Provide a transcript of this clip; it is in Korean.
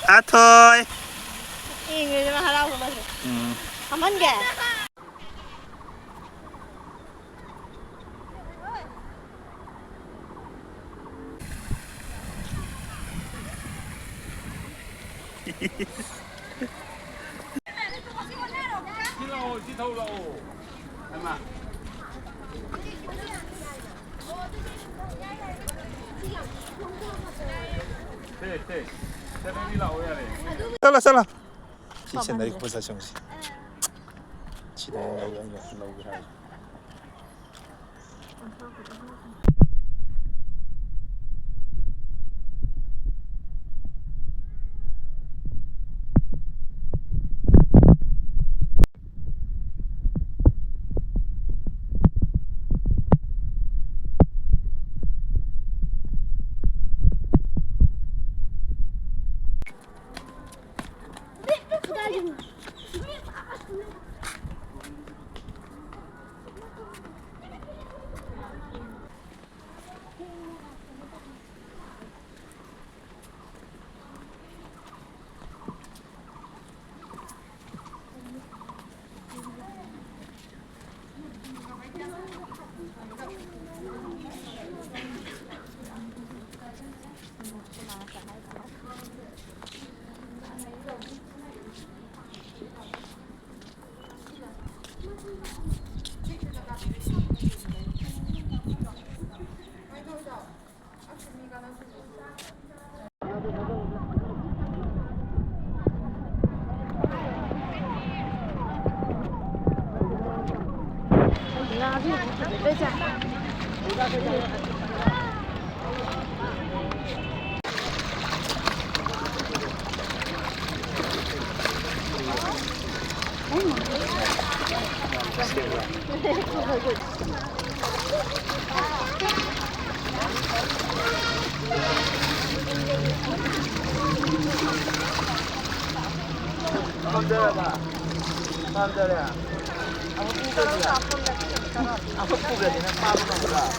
à thôi người mà đâu rồi ừ. không ăn kìa Chị thâu đâu em à 네, 네. 세상이라 오야래. 살라 살라 진짜 내 보사 정신 지도 나오고 나오고 하지 사람들이야. 아무 뿌리야. 아무 뿌리야. 빠져나가.